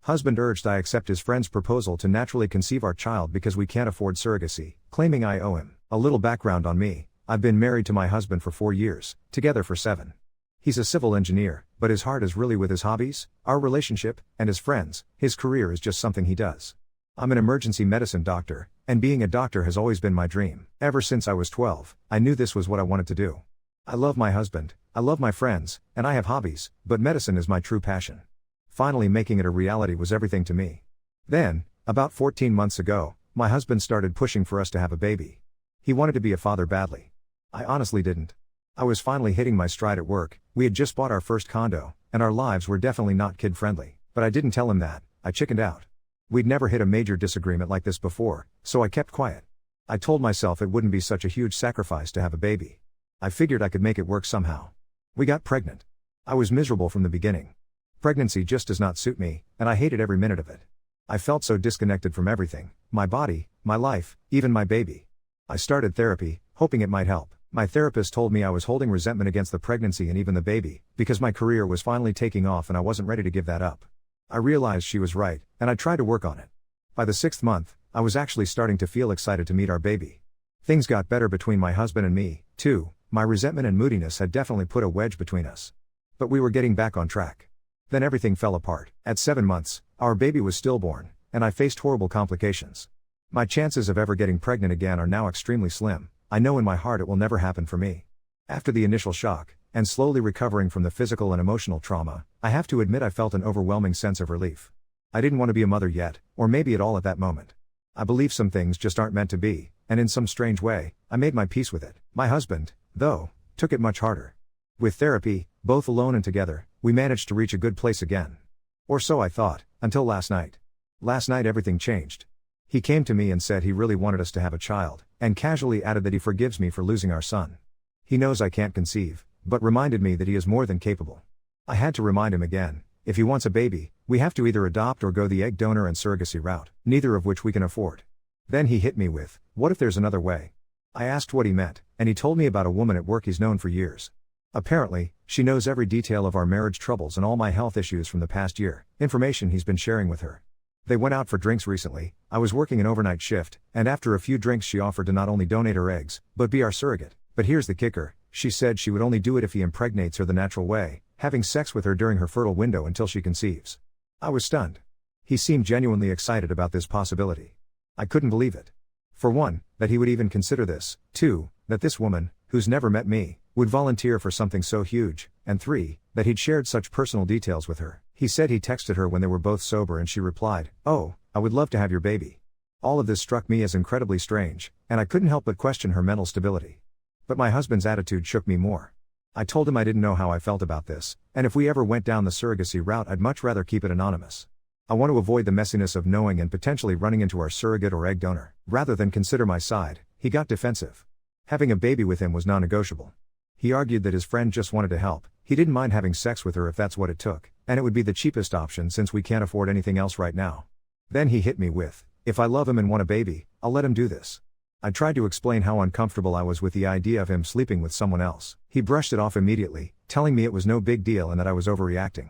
Husband urged I accept his friend's proposal to naturally conceive our child because we can't afford surrogacy, claiming I owe him. A little background on me: I've been married to my husband for 4 years, together for 7. He's a civil engineer, but his heart is really with his hobbies, our relationship, and his friends. His career is just something he does. I'm an emergency medicine doctor, and being a doctor has always been my dream. Ever since I was 12, I knew this was what I wanted to do. I love my husband, I love my friends, and I have hobbies, but medicine is my true passion. Finally making it a reality was everything to me. Then, about 14 months ago, my husband started pushing for us to have a baby. He wanted to be a father badly. I honestly didn't. I was finally hitting my stride at work. We had just bought our first condo, and our lives were definitely not kid-friendly. But I didn't tell him that. I chickened out. We'd never hit a major disagreement like this before, so I kept quiet. I told myself it wouldn't be such a huge sacrifice to have a baby. I figured I could make it work somehow. We got pregnant. I was miserable from the beginning. Pregnancy just does not suit me, and I hated every minute of it. I felt so disconnected from everything: my body, my life, even my baby. I started therapy, hoping it might help. My therapist told me I was holding resentment against the pregnancy and even the baby, because my career was finally taking off and I wasn't ready to give that up. I realized she was right, and I tried to work on it. By the 6th month, I was actually starting to feel excited to meet our baby. Things got better between my husband and me, too. My resentment and moodiness had definitely put a wedge between us. But we were getting back on track. Then everything fell apart. At 7 months, our baby was stillborn, and I faced horrible complications. My chances of ever getting pregnant again are now extremely slim. I know in my heart it will never happen for me. After the initial shock, and slowly recovering from the physical and emotional trauma, I have to admit I felt an overwhelming sense of relief. I didn't want to be a mother yet, or maybe at all at that moment. I believe some things just aren't meant to be, and in some strange way, I made my peace with it. My husband, though, took it much harder. With therapy, both alone and together, we managed to reach a good place again. Or so I thought, until last night. Last night everything changed. He came to me and said he really wanted us to have a child, and casually added that he forgives me for losing our son. He knows I can't conceive, but reminded me that he is more than capable. I had to remind him again: if he wants a baby, we have to either adopt or go the egg donor and surrogacy route, neither of which we can afford. Then he hit me with, what if there's another way? I asked what he meant, and he told me about a woman at work he's known for years. Apparently, she knows every detail of our marriage troubles and all my health issues from the past year, information he's been sharing with her. They went out for drinks recently. I was working an overnight shift, and after a few drinks she offered to not only donate her eggs, but be our surrogate. But here's the kicker: she said she would only do it if he impregnates her the natural way, having sex with her during her fertile window until she conceives. I was stunned. He seemed genuinely excited about this possibility. I couldn't believe it. For one, that he would even consider this; 2, that this woman, who's never met me, would volunteer for something so huge, and 3, that he'd shared such personal details with her. He said he texted her when they were both sober and she replied, "Oh, I would love to have your baby." All of this struck me as incredibly strange, and I couldn't help but question her mental stability. But my husband's attitude shook me more. I told him I didn't know how I felt about this, and if we ever went down the surrogacy route I'd much rather keep it anonymous. I want to avoid the messiness of knowing and potentially running into our surrogate or egg donor. Rather than consider my side, he got defensive. Having a baby with him was non-negotiable. He argued that his friend just wanted to help. He didn't mind having sex with her if that's what it took, and it would be the cheapest option since we can't afford anything else right now. Then he hit me with, if I love him and want a baby, I'll let him do this. I tried to explain how uncomfortable I was with the idea of him sleeping with someone else. He brushed it off immediately, telling me it was no big deal and that I was overreacting.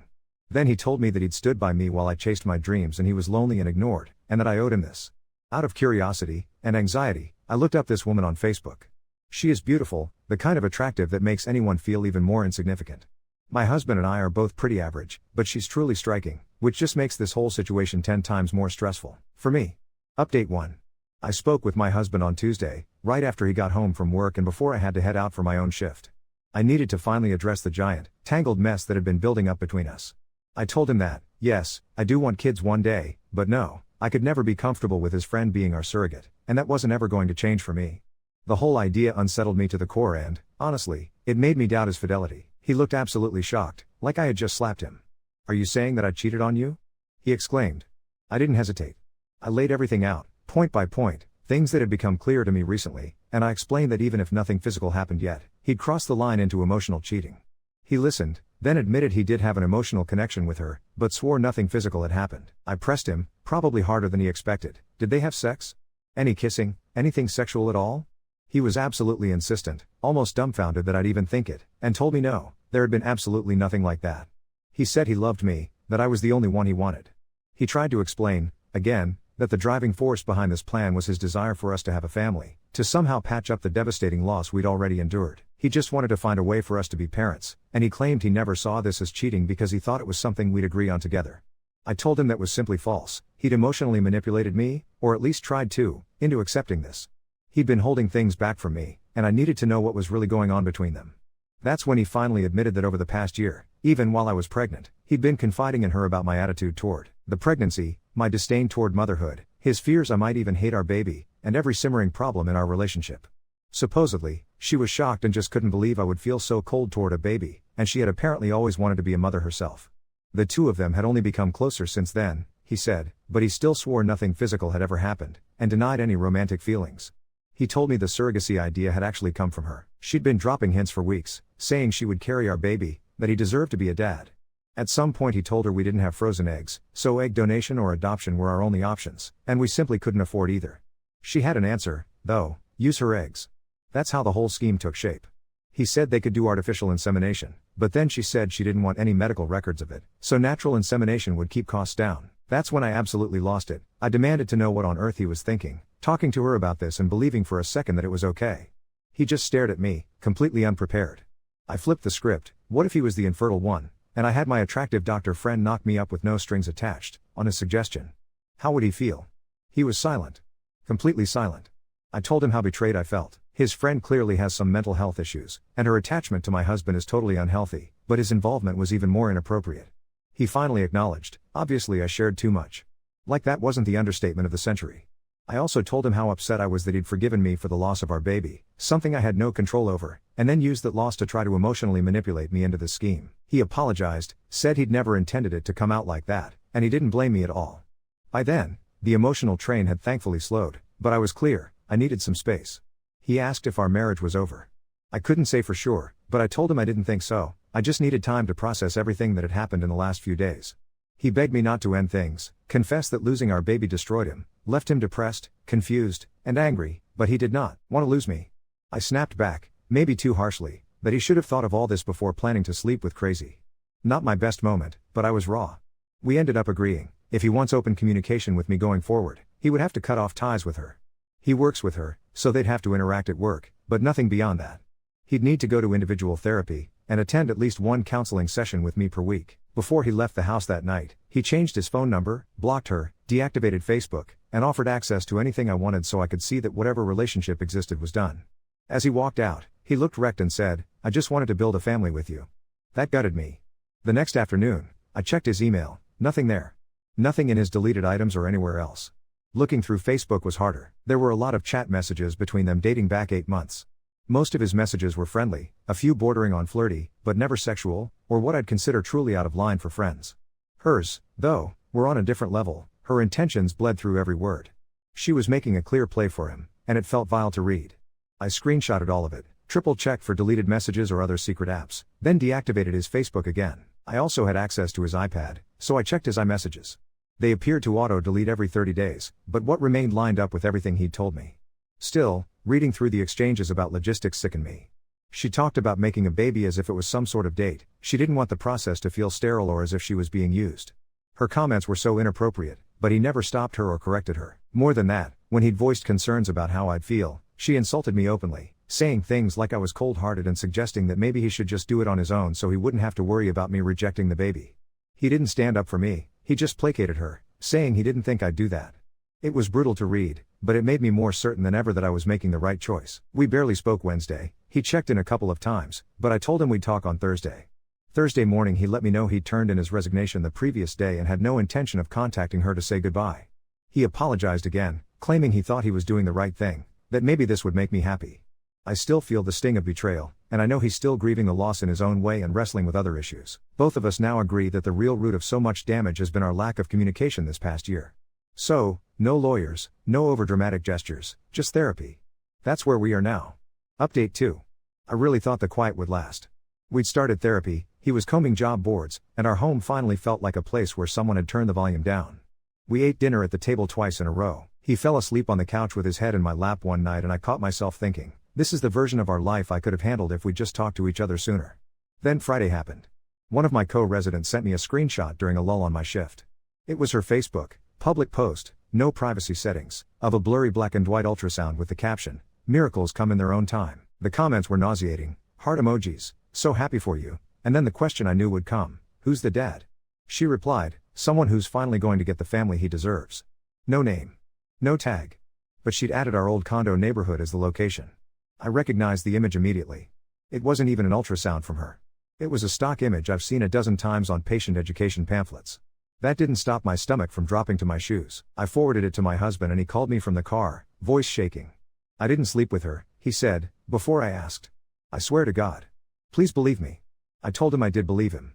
Then he told me that he'd stood by me while I chased my dreams and he was lonely and ignored, and that I owed him this. Out of curiosity and anxiety, I looked up this woman on Facebook. She is beautiful, the kind of attractive that makes anyone feel even more insignificant. My husband and I are both pretty average, but she's truly striking, which just makes this whole situation 10 times more stressful for me. Update 1. I spoke with my husband on Tuesday, right after he got home from work and before I had to head out for my own shift. I needed to finally address the giant, tangled mess that had been building up between us. I told him that, yes, I do want kids one day, but no, I could never be comfortable with his friend being our surrogate, and that wasn't ever going to change for me. The whole idea unsettled me to the core and, honestly, it made me doubt his fidelity. He looked absolutely shocked, like I had just slapped him. "Are you saying that I cheated on you?" he exclaimed. I didn't hesitate. I laid everything out, point by point, things that had become clear to me recently, and I explained that even if nothing physical happened yet, he'd crossed the line into emotional cheating. He listened, then admitted he did have an emotional connection with her, but swore nothing physical had happened. I pressed him, probably harder than he expected. Did they have sex? Any kissing, anything sexual at all? He was absolutely insistent, almost dumbfounded that I'd even think it, and told me no, there had been absolutely nothing like that. He said he loved me, that I was the only one he wanted. He tried to explain, again, that the driving force behind this plan was his desire for us to have a family, to somehow patch up the devastating loss we'd already endured. He just wanted to find a way for us to be parents, and he claimed he never saw this as cheating because he thought it was something we'd agree on together. I told him that was simply false. He'd emotionally manipulated me, or at least tried to, into accepting this. He'd been holding things back from me, and I needed to know what was really going on between them. That's when he finally admitted that over the past year, even while I was pregnant, he'd been confiding in her about my attitude toward the pregnancy, my disdain toward motherhood, his fears I might even hate our baby, and every simmering problem in our relationship. Supposedly, she was shocked and just couldn't believe I would feel so cold toward a baby, and she had apparently always wanted to be a mother herself. The two of them had only become closer since then, he said, but he still swore nothing physical had ever happened, and denied any romantic feelings. He told me the surrogacy idea had actually come from her. She'd been dropping hints for weeks, saying she would carry our baby, that he deserved to be a dad. At some point he told her we didn't have frozen eggs, so egg donation or adoption were our only options, and we simply couldn't afford either. She had an answer, though: use her eggs. That's how the whole scheme took shape. He said they could do artificial insemination, but then she said she didn't want any medical records of it, so natural insemination would keep costs down. That's when I absolutely lost it. I demanded to know what on earth he was thinking, talking to her about this and believing for a second that it was okay. He just stared at me, completely unprepared. I flipped the script. What if he was the infertile one, and I had my attractive doctor friend knock me up with no strings attached, on his suggestion? How would he feel? He was silent. Completely silent. I told him how betrayed I felt. His friend clearly has some mental health issues, and her attachment to my husband is totally unhealthy, but his involvement was even more inappropriate. He finally acknowledged, obviously I shared too much. Like that wasn't the understatement of the century. I also told him how upset I was that he'd forgiven me for the loss of our baby, something I had no control over, and then used that loss to try to emotionally manipulate me into the scheme. He apologized, said he'd never intended it to come out like that, and he didn't blame me at all. By then, the emotional train had thankfully slowed, but I was clear, I needed some space. He asked if our marriage was over. I couldn't say for sure, but I told him I didn't think so. I just needed time to process everything that had happened in the last few days. He begged me not to end things, confessed that losing our baby destroyed him, left him depressed, confused, and angry, but he did not want to lose me. I snapped back, maybe too harshly, that he should have thought of all this before planning to sleep with crazy. Not my best moment, but I was raw. We ended up agreeing, if he wants open communication with me going forward, he would have to cut off ties with her. He works with her, so they'd have to interact at work, but nothing beyond that. He'd need to go to individual therapy, and attend at least one counseling session with me per week. Before he left the house that night, he changed his phone number, blocked her, deactivated Facebook, and offered access to anything I wanted so I could see that whatever relationship existed was done. As he walked out, he looked wrecked and said, "I just wanted to build a family with you." That gutted me. The next afternoon, I checked his email, nothing there. Nothing in his deleted items or anywhere else. Looking through Facebook was harder. There were a lot of chat messages between them dating back 8 months. Most of his messages were friendly, a few bordering on flirty, but never sexual, or what I'd consider truly out of line for friends. Hers, though, were on a different level. Her intentions bled through every word. She was making a clear play for him, and it felt vile to read. I screenshotted all of it, triple-checked for deleted messages or other secret apps, then deactivated his Facebook again. I also had access to his iPad, so I checked his iMessages. They appeared to auto-delete every 30 days, but what remained lined up with everything he'd told me. Still, reading through the exchanges about logistics sickened me. She talked about making a baby as if it was some sort of date. She didn't want the process to feel sterile or as if she was being used. Her comments were so inappropriate, but he never stopped her or corrected her. More than that, when he'd voiced concerns about how I'd feel, she insulted me openly, saying things like I was cold-hearted and suggesting that maybe he should just do it on his own so he wouldn't have to worry about me rejecting the baby. He didn't stand up for me, he just placated her, saying he didn't think I'd do that. It was brutal to read, but it made me more certain than ever that I was making the right choice. We barely spoke Wednesday. He checked in a couple of times, but I told him we'd talk on Thursday. Thursday morning he let me know he'd turned in his resignation the previous day and had no intention of contacting her to say goodbye. He apologized again, claiming he thought he was doing the right thing, that maybe this would make me happy. I still feel the sting of betrayal, and I know he's still grieving the loss in his own way and wrestling with other issues. Both of us now agree that the real root of so much damage has been our lack of communication this past year. So, no lawyers, no overdramatic gestures, just therapy. That's where we are now. Update 2. I really thought the quiet would last. We'd started therapy, he was combing job boards, and our home finally felt like a place where someone had turned the volume down. We ate dinner at the table twice in a row. He fell asleep on the couch with his head in my lap one night and I caught myself thinking, this is the version of our life I could have handled if we'd just talked to each other sooner. Then Friday happened. One of my co-residents sent me a screenshot during a lull on my shift. It was her Facebook, public post, no privacy settings, of a blurry black and white ultrasound with the caption, "Miracles come in their own time." The comments were nauseating, heart emojis, "So happy for you," and then the question I knew would come, "Who's the dad?" She replied, "Someone who's finally going to get the family he deserves." No name. No tag. But she'd added our old condo neighborhood as the location. I recognized the image immediately. It wasn't even an ultrasound from her. It was a stock image I've seen a dozen times on patient education pamphlets. That didn't stop my stomach from dropping to my shoes. I forwarded it to my husband and he called me from the car, voice shaking. "I didn't sleep with her," he said, before I asked. "I swear to God. Please believe me." I told him I did believe him.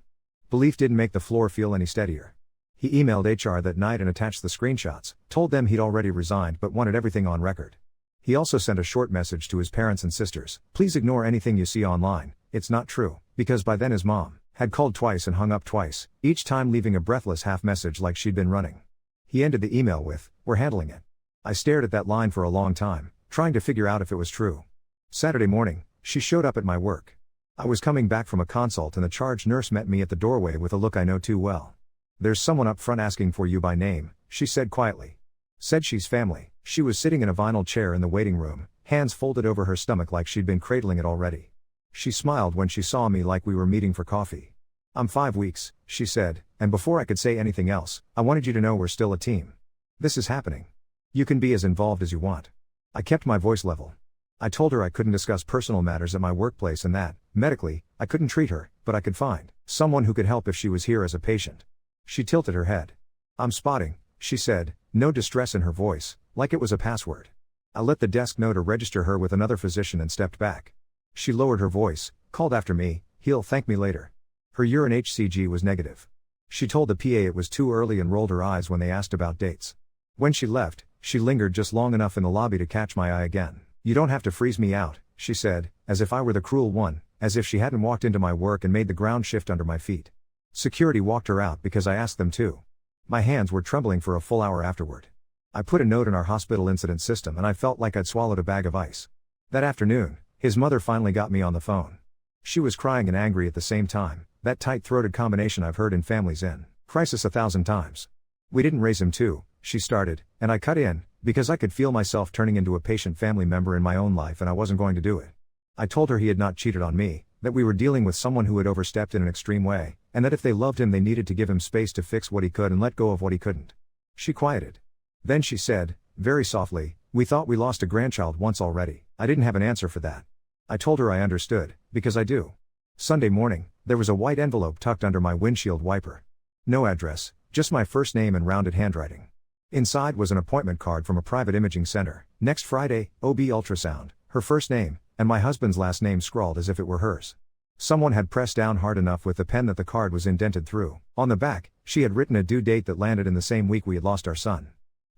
Belief didn't make the floor feel any steadier. He emailed HR that night and attached the screenshots, told them he'd already resigned but wanted everything on record. He also sent a short message to his parents and sisters, "Please ignore anything you see online, it's not true," because by then his mom had called twice and hung up twice, each time leaving a breathless half message like she'd been running. He ended the email with, "We're handling it." I stared at that line for a long time, trying to figure out if it was true. Saturday morning, she showed up at my work. I was coming back from a consult and the charge nurse met me at the doorway with a look I know too well. "There's someone up front asking for you by name," she said quietly. Said she's family. She was sitting in a vinyl chair in the waiting room, hands folded over her stomach like she'd been cradling it already. She smiled when she saw me like we were meeting for coffee. "I'm 5 weeks," she said, "and before I could say anything else, I wanted you to know we're still a team. This is happening. You can be as involved as you want." I kept my voice level. I told her I couldn't discuss personal matters at my workplace and that, medically, I couldn't treat her, but I could find someone who could help if she was here as a patient. She tilted her head. "I'm spotting," she said, no distress in her voice, like it was a password. I let the desk know to register her with another physician and stepped back. She lowered her voice, called after me, "He'll thank me later." Her urine HCG was negative. She told the PA it was too early and rolled her eyes when they asked about dates. When she left, she lingered just long enough in the lobby to catch my eye again. "You don't have to freeze me out," she said, as if I were the cruel one, as if she hadn't walked into my work and made the ground shift under my feet. Security walked her out because I asked them to. My hands were trembling for a full hour afterward. I put a note in our hospital incident system and I felt like I'd swallowed a bag of ice. That afternoon, his mother finally got me on the phone. She was crying and angry at the same time, that tight-throated combination I've heard in families in crisis 1,000 times. "We didn't raise him too," she started, and I cut in, because I could feel myself turning into a patient family member in my own life and I wasn't going to do it. I told her he had not cheated on me, that we were dealing with someone who had overstepped in an extreme way, and that if they loved him they needed to give him space to fix what he could and let go of what he couldn't. She quieted. Then she said, very softly, "We thought we lost a grandchild once already." I didn't have an answer for that. I told her I understood, because I do. Sunday morning, there was a white envelope tucked under my windshield wiper. No address, just my first name and rounded handwriting. Inside was an appointment card from a private imaging center. Next Friday, OB ultrasound, her first name, and my husband's last name scrawled as if it were hers. Someone had pressed down hard enough with the pen that the card was indented through. On the back, she had written a due date that landed in the same week we had lost our son.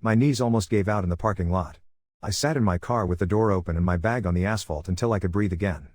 My knees almost gave out in the parking lot. I sat in my car with the door open and my bag on the asphalt until I could breathe again.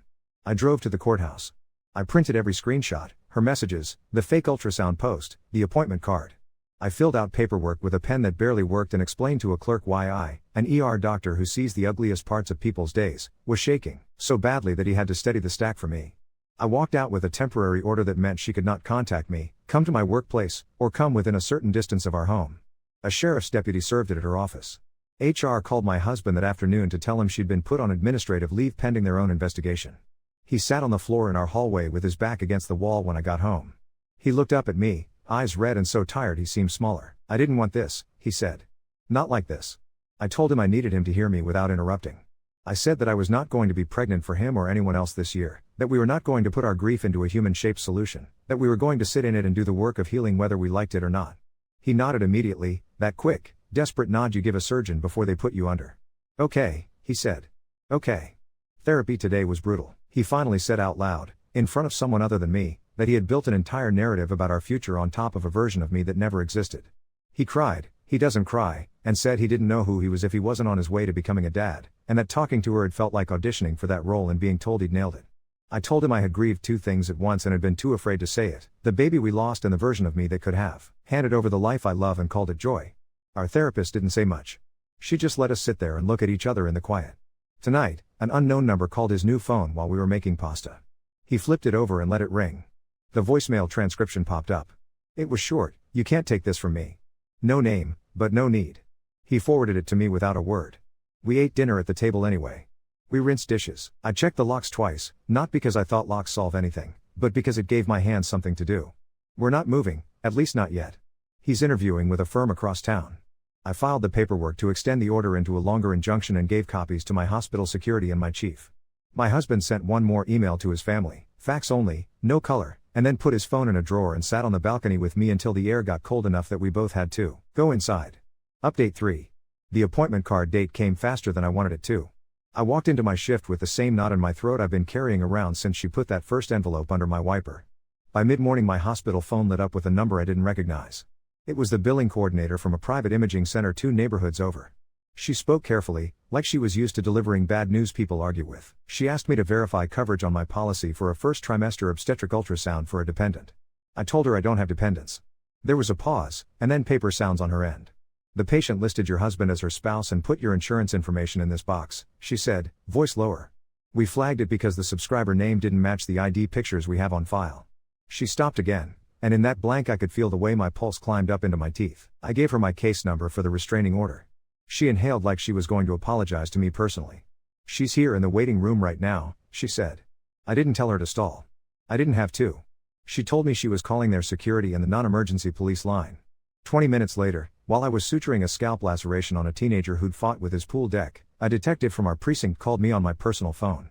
I drove to the courthouse. I printed every screenshot, her messages, the fake ultrasound post, the appointment card. I filled out paperwork with a pen that barely worked and explained to a clerk why I, an ER doctor who sees the ugliest parts of people's days, was shaking so badly that he had to steady the stack for me. I walked out with a temporary order that meant she could not contact me, come to my workplace, or come within a certain distance of our home. A sheriff's deputy served it at her office. HR called my husband that afternoon to tell him she'd been put on administrative leave pending their own investigation. He sat on the floor in our hallway with his back against the wall when I got home. He looked up at me, eyes red and so tired he seemed smaller. "I didn't want this," he said. "Not like this." I told him I needed him to hear me without interrupting. I said that I was not going to be pregnant for him or anyone else this year, that we were not going to put our grief into a human-shaped solution, that we were going to sit in it and do the work of healing whether we liked it or not. He nodded immediately, that quick, desperate nod you give a surgeon before they put you under. "Okay," he said. "Okay." Therapy today was brutal. He finally said out loud, in front of someone other than me, that he had built an entire narrative about our future on top of a version of me that never existed. He cried, he doesn't cry, and said he didn't know who he was if he wasn't on his way to becoming a dad, and that talking to her had felt like auditioning for that role and being told he'd nailed it. I told him I had grieved two things at once and had been too afraid to say it, the baby we lost and the version of me that could have handed over the life I love and called it joy. Our therapist didn't say much. She just let us sit there and look at each other in the quiet. Tonight, an unknown number called his new phone while we were making pasta. He flipped it over and let it ring. The voicemail transcription popped up. It was short, "You can't take this from me. No name, but no need. He forwarded it to me without a word. We ate dinner at the table anyway. We rinsed dishes. I checked the locks twice, not because I thought locks solve anything, but because it gave my hands something to do. We're not moving, at least not yet. He's interviewing with a firm across town. I filed the paperwork to extend the order into a longer injunction and gave copies to my hospital security and my chief. My husband sent one more email to his family, fax only, no color, and then put his phone in a drawer and sat on the balcony with me until the air got cold enough that we both had to go inside. Update 3. The appointment card date came faster than I wanted it to. I walked into my shift with the same knot in my throat I've been carrying around since she put that first envelope under my wiper. By mid-morning my hospital phone lit up with a number I didn't recognize. It was the billing coordinator from a private imaging center 2 neighborhoods over. She spoke carefully, like she was used to delivering bad news people argue with. She asked me to verify coverage on my policy for a first trimester obstetric ultrasound for a dependent. I told her I don't have dependents. There was a pause, and then paper sounds on her end. The patient listed your husband as her spouse and put your insurance information in this box, she said, voice lower. We flagged it because the subscriber name didn't match the ID pictures we have on file. She stopped again, and in that blank I could feel the way my pulse climbed up into my teeth. I gave her my case number for the restraining order. She inhaled like she was going to apologize to me personally. She's here in the waiting room right now, she said. I didn't tell her to stall. I didn't have to. She told me she was calling their security and the non-emergency police line. 20 minutes later, while I was suturing a scalp laceration on a teenager who'd fought with his pool deck, a detective from our precinct called me on my personal phone.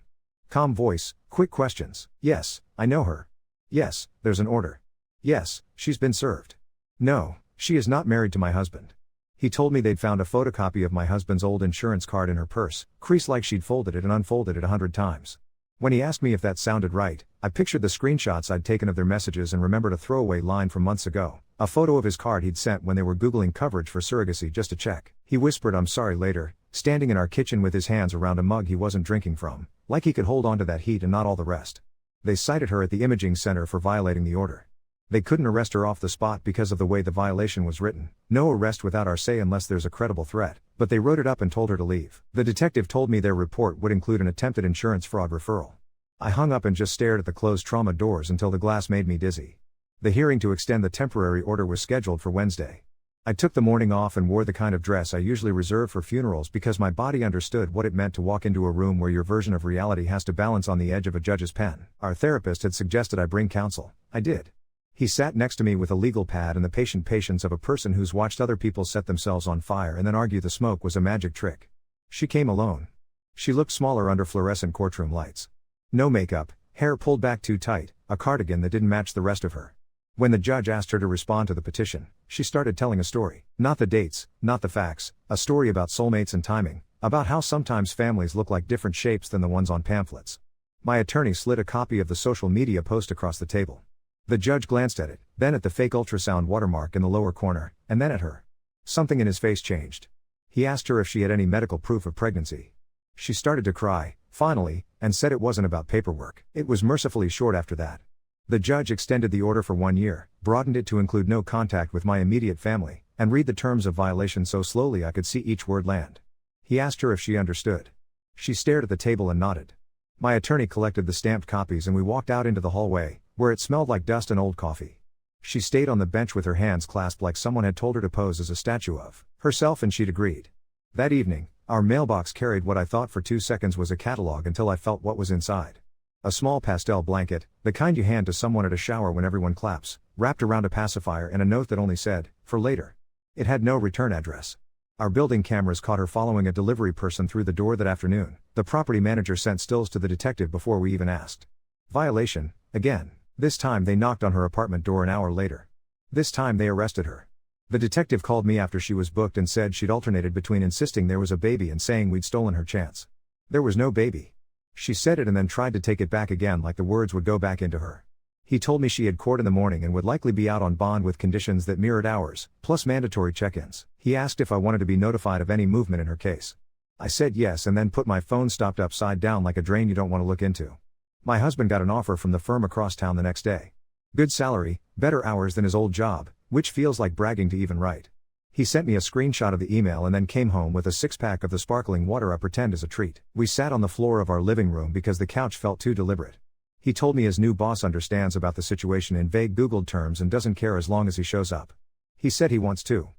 Calm voice, quick questions. Yes, I know her. Yes, there's an order. Yes, she's been served. No, she is not married to my husband. He told me they'd found a photocopy of my husband's old insurance card in her purse, creased like she'd folded it and unfolded it 100 times. When he asked me if that sounded right, I pictured the screenshots I'd taken of their messages and remembered a throwaway line from months ago, a photo of his card he'd sent when they were Googling coverage for surrogacy just to check. He whispered "I'm sorry" later, standing in our kitchen with his hands around a mug he wasn't drinking from, like he could hold on to that heat and not all the rest. They cited her at the imaging center for violating the order. They couldn't arrest her off the spot because of the way the violation was written. No arrest without our say unless there's a credible threat, but they wrote it up and told her to leave. The detective told me their report would include an attempted insurance fraud referral. I hung up and just stared at the closed trauma doors until the glass made me dizzy. The hearing to extend the temporary order was scheduled for Wednesday. I took the morning off and wore the kind of dress I usually reserve for funerals because my body understood what it meant to walk into a room where your version of reality has to balance on the edge of a judge's pen. Our therapist had suggested I bring counsel. I did. He sat next to me with a legal pad and the patient patience of a person who's watched other people set themselves on fire and then argue the smoke was a magic trick. She came alone. She looked smaller under fluorescent courtroom lights. No makeup, hair pulled back too tight, a cardigan that didn't match the rest of her. When the judge asked her to respond to the petition, she started telling a story. Not the dates, not the facts, a story about soulmates and timing, about how sometimes families look like different shapes than the ones on pamphlets. My attorney slid a copy of the social media post across the table. The judge glanced at it, then at the fake ultrasound watermark in the lower corner, and then at her. Something in his face changed. He asked her if she had any medical proof of pregnancy. She started to cry, finally, and said it wasn't about paperwork. It was mercifully short after that. The judge extended the order for 1 year, broadened it to include no contact with my immediate family, and read the terms of violation so slowly I could see each word land. He asked her if she understood. She stared at the table and nodded. My attorney collected the stamped copies and we walked out into the hallway, where it smelled like dust and old coffee. She stayed on the bench with her hands clasped like someone had told her to pose as a statue of herself and she'd agreed. That evening, our mailbox carried what I thought for 2 seconds was a catalog until I felt what was inside. A small pastel blanket, the kind you hand to someone at a shower when everyone claps, wrapped around a pacifier and a note that only said, "For later." It had no return address. Our building cameras caught her following a delivery person through the door that afternoon. The property manager sent stills to the detective before we even asked. Violation, again. This time they knocked on her apartment door an hour later. This time they arrested her. The detective called me after she was booked and said she'd alternated between insisting there was a baby and saying we'd stolen her chance. There was no baby. She said it and then tried to take it back again like the words would go back into her. He told me she had court in the morning and would likely be out on bond with conditions that mirrored ours, plus mandatory check-ins. He asked if I wanted to be notified of any movement in her case. I said yes and then put my phone stopped upside down like a drain you don't want to look into. My husband got an offer from the firm across town the next day. Good salary, better hours than his old job, which feels like bragging to even write. He sent me a screenshot of the email and then came home with a 6-pack of the sparkling water I pretend is a treat. We sat on the floor of our living room because the couch felt too deliberate. He told me his new boss understands about the situation in vague Googled terms and doesn't care as long as he shows up. He said he wants to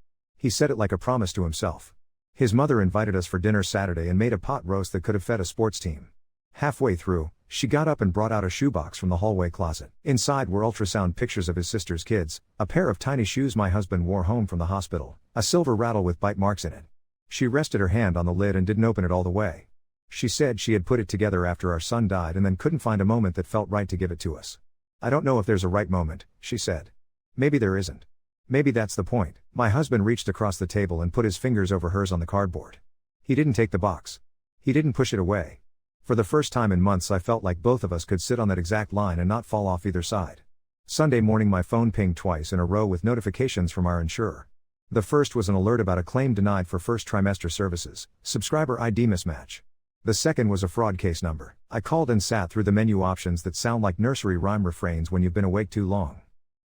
He said it like a promise to himself. His mother invited us for dinner Saturday and made a pot roast that could have fed a sports team. Halfway through, she got up and brought out a shoebox from the hallway closet. Inside were ultrasound pictures of his sister's kids, a pair of tiny shoes my husband wore home from the hospital, a silver rattle with bite marks in it. She rested her hand on the lid and didn't open it all the way. She said she had put it together after our son died and then couldn't find a moment that felt right to give it to us. I don't know if there's a right moment, she said. Maybe there isn't. Maybe that's the point. My husband reached across the table and put his fingers over hers on the cardboard. He didn't take the box. He didn't push it away. For the first time in months I felt like both of us could sit on that exact line and not fall off either side. Sunday morning my phone pinged twice in a row with notifications from our insurer. The first was an alert about a claim denied for first trimester services, subscriber ID mismatch. The second was a fraud case number. I called and sat through the menu options that sound like nursery rhyme refrains when you've been awake too long.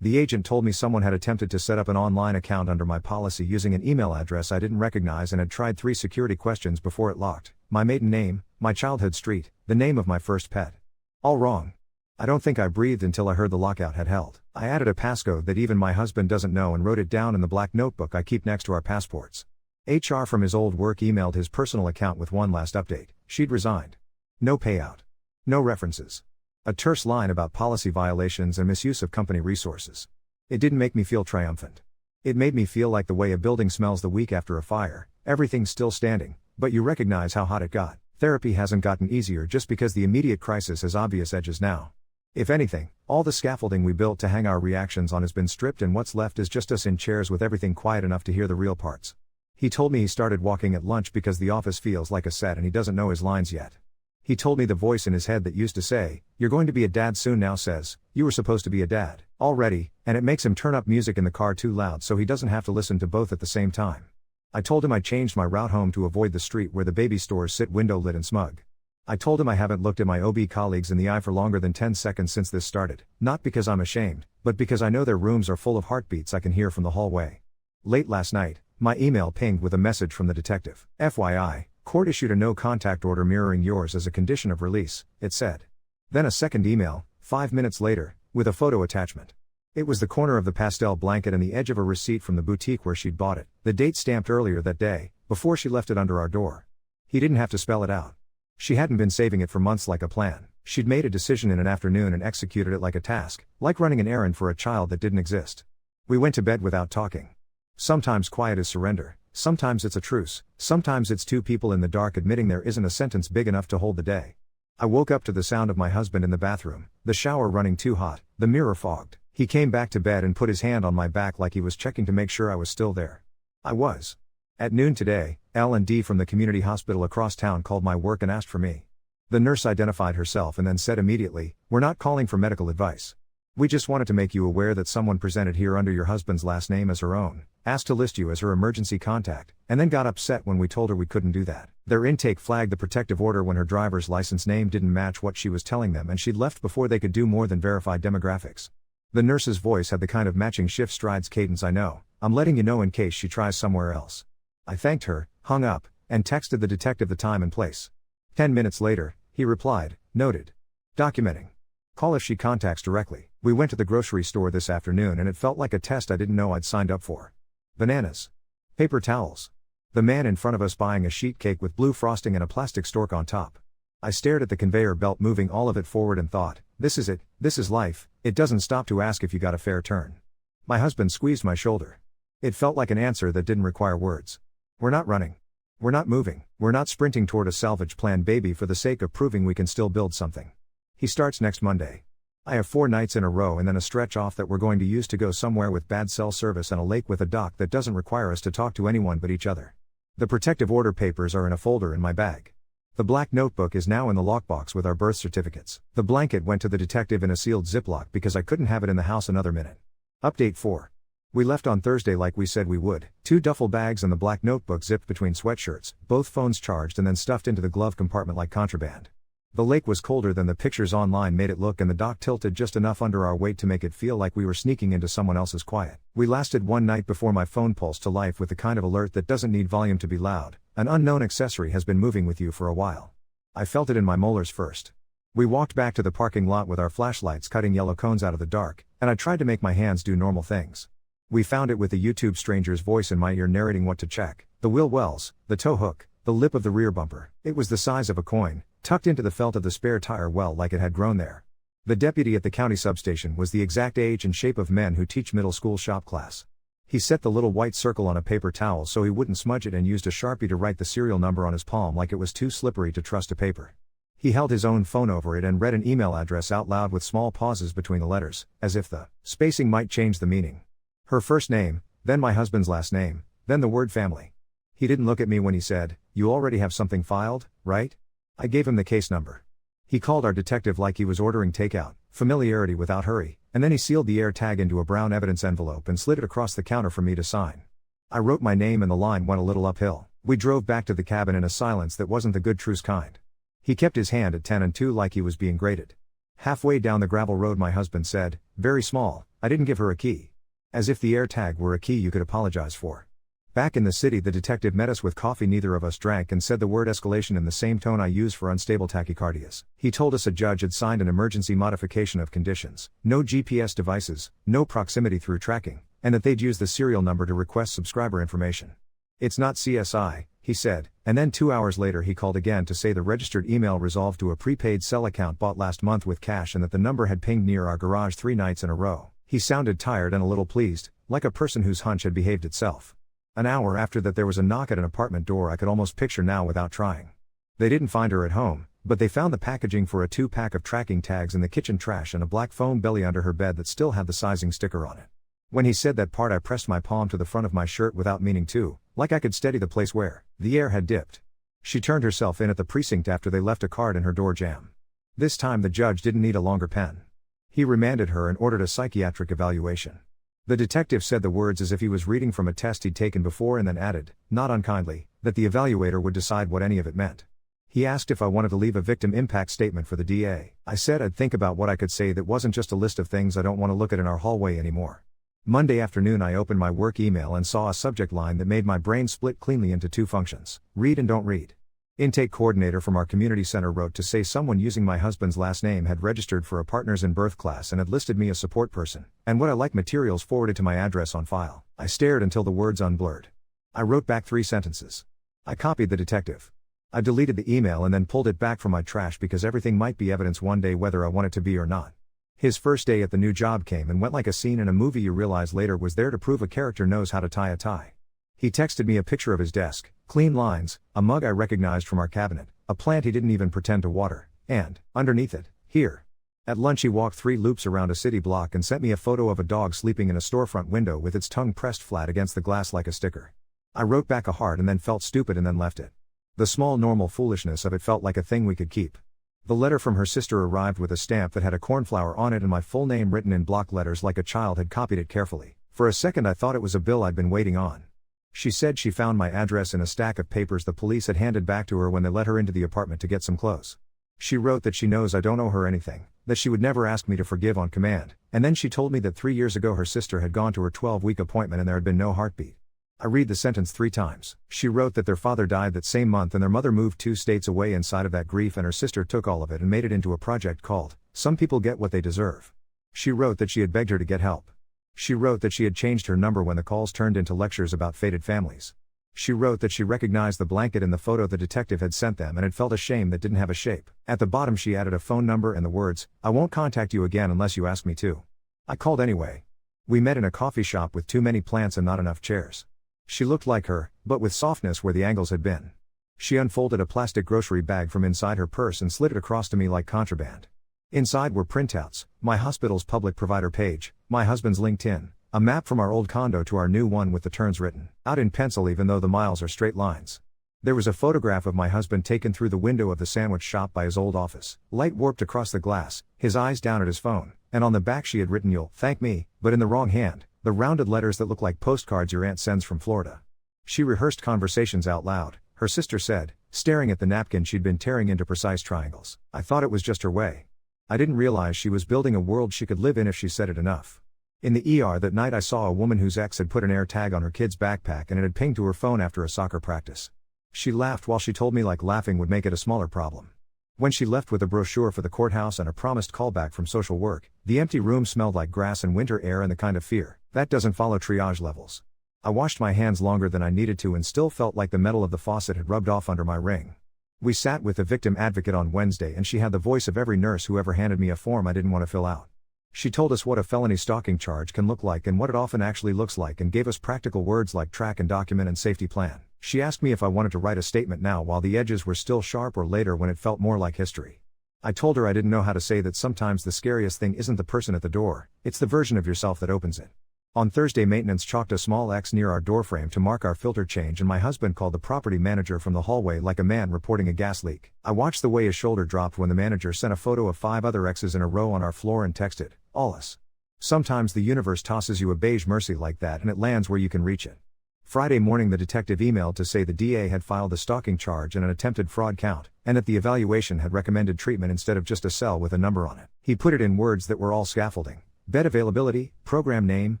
The agent told me someone had attempted to set up an online account under my policy using an email address I didn't recognize and had tried 3 security questions before it locked: my maiden name, my childhood street, the name of my first pet. All wrong. I don't think I breathed until I heard the lockout had held. I added a passcode that even my husband doesn't know and wrote it down in the black notebook I keep next to our passports. HR from his old work emailed his personal account with one last update: she'd resigned. No payout. No references. A terse line about policy violations and misuse of company resources. It didn't make me feel triumphant. It made me feel like the way a building smells the week after a fire: everything's still standing, but you recognize how hot it got. Therapy hasn't gotten easier just because the immediate crisis has obvious edges now. If anything, all the scaffolding we built to hang our reactions on has been stripped and what's left is just us in chairs with everything quiet enough to hear the real parts. He told me he started walking at lunch because the office feels like a set and he doesn't know his lines yet. He told me the voice in his head that used to say, "You're going to be a dad soon" now says, "You were supposed to be a dad already," and it makes him turn up music in the car too loud so he doesn't have to listen to both at the same time. I told him I changed my route home to avoid the street where the baby stores sit window lit and smug. I told him I haven't looked at my OB colleagues in the eye for longer than 10 seconds since this started, not because I'm ashamed, but because I know their rooms are full of heartbeats I can hear from the hallway. Late last night, my email pinged with a message from the detective. FYI, court issued a no-contact order mirroring yours as a condition of release, it said. Then a second email, 5 minutes later, with a photo attachment. It was the corner of the pastel blanket and the edge of a receipt from the boutique where she'd bought it, the date stamped earlier that day, before she left it under our door. He didn't have to spell it out. She hadn't been saving it for months like a plan. She'd made a decision in an afternoon and executed it like a task, like running an errand for a child that didn't exist. We went to bed without talking. Sometimes quiet is surrender, sometimes it's a truce, sometimes it's two people in the dark admitting there isn't a sentence big enough to hold the day. I woke up to the sound of my husband in the bathroom, the shower running too hot, the mirror fogged. He came back to bed and put his hand on my back like he was checking to make sure I was still there. I was. At noon today, L&D from the community hospital across town called my work and asked for me. The nurse identified herself and then said immediately, "We're not calling for medical advice. We just wanted to make you aware that someone presented here under your husband's last name as her own, asked to list you as her emergency contact, and then got upset when we told her we couldn't do that." Their intake flagged the protective order when her driver's license name didn't match what she was telling them and she'd left before they could do more than verify demographics. The nurse's voice had the kind of matching shift strides cadence I know. "I'm letting you know in case she tries somewhere else." I thanked her, hung up, and texted the detective the time and place. 10 minutes later, he replied, "Noted. Documenting. Call if she contacts directly." We went to the grocery store this afternoon and it felt like a test I didn't know I'd signed up for. Bananas. Paper towels. The man in front of us buying a sheet cake with blue frosting and a plastic stork on top. I stared at the conveyor belt moving all of it forward and thought, this is it, this is life, it doesn't stop to ask if you got a fair turn. My husband squeezed my shoulder. It felt like an answer that didn't require words. We're not running. We're not moving. We're not sprinting toward a salvage plan baby for the sake of proving we can still build something. He starts next Monday. I have 4 nights in a row and then a stretch off that we're going to use to go somewhere with bad cell service and a lake with a dock that doesn't require us to talk to anyone but each other. The protective order papers are in a folder in my bag. The black notebook is now in the lockbox with our birth certificates. The blanket went to the detective in a sealed Ziploc because I couldn't have it in the house another minute. Update 4. We left on Thursday like we said we would. 2 duffel bags and the black notebook zipped between sweatshirts, both phones charged and then stuffed into the glove compartment like contraband. The lake was colder than the pictures online made it look and the dock tilted just enough under our weight to make it feel like we were sneaking into someone else's quiet. We lasted one night before my phone pulsed to life with the kind of alert that doesn't need volume to be loud. An unknown accessory has been moving with you for a while. I felt it in my molars first. We walked back to the parking lot with our flashlights cutting yellow cones out of the dark, and I tried to make my hands do normal things. We found it with the YouTube stranger's voice in my ear narrating what to check: the wheel wells, the tow hook, the lip of the rear bumper. It was the size of a coin, tucked into the felt of the spare tire well like it had grown there. The deputy at the county substation was the exact age and shape of men who teach middle school shop class. He set the little white circle on a paper towel so he wouldn't smudge it and used a Sharpie to write the serial number on his palm like it was too slippery to trust to paper. He held his own phone over it and read an email address out loud with small pauses between the letters, as if the spacing might change the meaning. Her first name, then my husband's last name, then the word family. He didn't look at me when he said, "You already have something filed, right?" I gave him the case number. He called our detective like he was ordering takeout, familiarity without hurry, and then he sealed the air tag into a brown evidence envelope and slid it across the counter for me to sign. I wrote my name and the line went a little uphill. We drove back to the cabin in a silence that wasn't the good truce kind. He kept his hand at 10 and 2 like he was being graded. Halfway down the gravel road my husband said, "Very small, I didn't give her a key." As if the air tag were a key you could apologize for. Back in the city the detective met us with coffee neither of us drank and said the word escalation in the same tone I use for unstable tachycardias. He told us a judge had signed an emergency modification of conditions, no GPS devices, no proximity through tracking, and that they'd use the serial number to request subscriber information. "It's not CSI," he said, and then 2 hours later he called again to say the registered email resolved to a prepaid cell account bought last month with cash and that the number had pinged near our garage 3 nights in a row. He sounded tired and a little pleased, like a person whose hunch had behaved itself. An hour after that there was a knock at an apartment door I could almost picture now without trying. They didn't find her at home, but they found the packaging for a 2-pack of tracking tags in the kitchen trash and a black foam belly under her bed that still had the sizing sticker on it. When he said that part I pressed my palm to the front of my shirt without meaning to, like I could steady the place where the air had dipped. She turned herself in at the precinct after they left a card in her door jamb. This time the judge didn't need a longer pen. He remanded her and ordered a psychiatric evaluation. The detective said the words as if he was reading from a test he'd taken before and then added, not unkindly, that the evaluator would decide what any of it meant. He asked if I wanted to leave a victim impact statement for the DA. I said I'd think about what I could say that wasn't just a list of things I don't want to look at in our hallway anymore. Monday afternoon I opened my work email and saw a subject line that made my brain split cleanly into 2 functions: read and don't read. Intake coordinator from our community center wrote to say someone using my husband's last name had registered for a partners in birth class and had listed me as support person, and would I like materials forwarded to my address on file. I stared until the words unblurred. I wrote back 3 sentences. I copied the detective. I deleted the email and then pulled it back from my trash because everything might be evidence one day whether I want it to be or not. His first day at the new job came and went like a scene in a movie you realize later was there to prove a character knows how to tie a tie. He texted me a picture of his desk, clean lines, a mug I recognized from our cabinet, a plant he didn't even pretend to water, and, underneath it, "Here." At lunch he walked 3 loops around a city block and sent me a photo of a dog sleeping in a storefront window with its tongue pressed flat against the glass like a sticker. I wrote back a heart and then felt stupid and then left it. The small normal foolishness of it felt like a thing we could keep. The letter from her sister arrived with a stamp that had a cornflower on it and my full name written in block letters like a child had copied it carefully. For a second I thought it was a bill I'd been waiting on. She said she found my address in a stack of papers the police had handed back to her when they let her into the apartment to get some clothes. She wrote that she knows I don't owe her anything, that she would never ask me to forgive on command, and then she told me that 3 years ago her sister had gone to her 12-week appointment and there had been no heartbeat. I read the sentence 3 times. She wrote that their father died that same month and their mother moved 2 states away inside of that grief and her sister took all of it and made it into a project called, "Some People Get What They Deserve." She wrote that she had begged her to get help. She wrote that she had changed her number when the calls turned into lectures about fated families. She wrote that she recognized the blanket in the photo the detective had sent them and had felt a shame that didn't have a shape. At the bottom she added a phone number and the words, "I won't contact you again unless you ask me to." I called anyway. We met in a coffee shop with too many plants and not enough chairs. She looked like her, but with softness where the angles had been. She unfolded a plastic grocery bag from inside her purse and slid it across to me like contraband. Inside were printouts, my hospital's public provider page, my husband's LinkedIn, a map from our old condo to our new one with the turns written out in pencil even though the miles are straight lines. There was a photograph of my husband taken through the window of the sandwich shop by his old office, light warped across the glass, his eyes down at his phone, and on the back she had written "You'll thank me," but in the wrong hand, the rounded letters that look like postcards your aunt sends from Florida. She rehearsed conversations out loud, her sister said, staring at the napkin she'd been tearing into precise triangles. I thought it was just her way. I didn't realize she was building a world she could live in if she said it enough. In the ER that night I saw a woman whose ex had put an air tag on her kid's backpack and it had pinged to her phone after a soccer practice. She laughed while she told me like laughing would make it a smaller problem. When she left with a brochure for the courthouse and a promised callback from social work, the empty room smelled like grass and winter air and the kind of fear that doesn't follow triage levels. I washed my hands longer than I needed to and still felt like the metal of the faucet had rubbed off under my ring. We sat with the victim advocate on Wednesday and she had the voice of every nurse who ever handed me a form I didn't want to fill out. She told us what a felony stalking charge can look like and what it often actually looks like and gave us practical words like track and document and safety plan. She asked me if I wanted to write a statement now while the edges were still sharp or later when it felt more like history. I told her I didn't know how to say that sometimes the scariest thing isn't the person at the door, it's the version of yourself that opens it. On Thursday, maintenance chalked a small X near our doorframe to mark our filter change and my husband called the property manager from the hallway like a man reporting a gas leak. I watched the way his shoulder dropped when the manager sent a photo of 5 other X's in a row on our floor and texted, "All us." Sometimes the universe tosses you a beige mercy like that and it lands where you can reach it. Friday morning the detective emailed to say the DA had filed a stalking charge and an attempted fraud count, and that the evaluation had recommended treatment instead of just a cell with a number on it. He put it in words that were all scaffolding: bed availability, program name,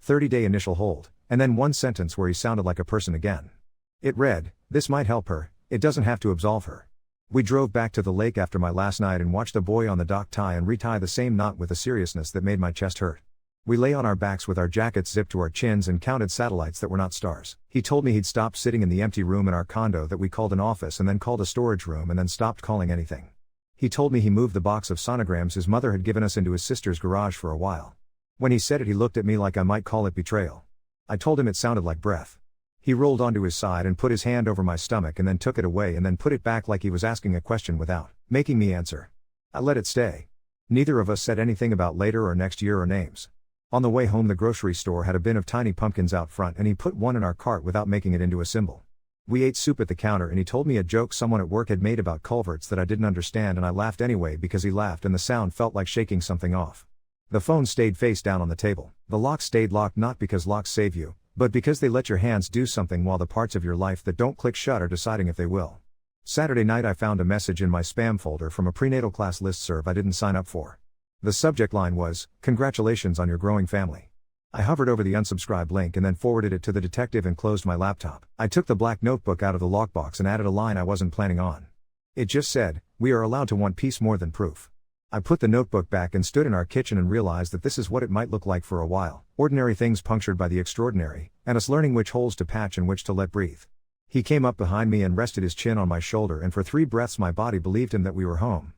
30-day initial hold, and then one sentence where he sounded like a person again. It read, "This might help her, it doesn't have to absolve her." We drove back to the lake after my last night and watched a boy on the dock tie and retie the same knot with a seriousness that made my chest hurt. We lay on our backs with our jackets zipped to our chins and counted satellites that were not stars. He told me he'd stopped sitting in the empty room in our condo that we called an office and then called a storage room and then stopped calling anything. He told me he moved the box of sonograms his mother had given us into his sister's garage for a while. When he said it he looked at me like I might call it betrayal. I told him it sounded like breath. He rolled onto his side and put his hand over my stomach and then took it away and then put it back like he was asking a question without making me answer. I let it stay. Neither of us said anything about later or next year or names. On the way home the grocery store had a bin of tiny pumpkins out front and he put one in our cart without making it into a symbol. We ate soup at the counter and he told me a joke someone at work had made about culverts that I didn't understand and I laughed anyway because he laughed and the sound felt like shaking something off. The phone stayed face down on the table. The lock stayed locked not because locks save you, but because they let your hands do something while the parts of your life that don't click shut are deciding if they will. Saturday night I found a message in my spam folder from a prenatal class listserv I didn't sign up for. The subject line was, "Congratulations on your growing family." I hovered over the unsubscribe link and then forwarded it to the detective and closed my laptop. I took the black notebook out of the lockbox and added a line I wasn't planning on. It just said, "We are allowed to want peace more than proof." I put the notebook back and stood in our kitchen and realized that this is what it might look like for a while. Ordinary things punctured by the extraordinary, and us learning which holes to patch and which to let breathe. He came up behind me and rested his chin on my shoulder and for 3 breaths my body believed him that we were home.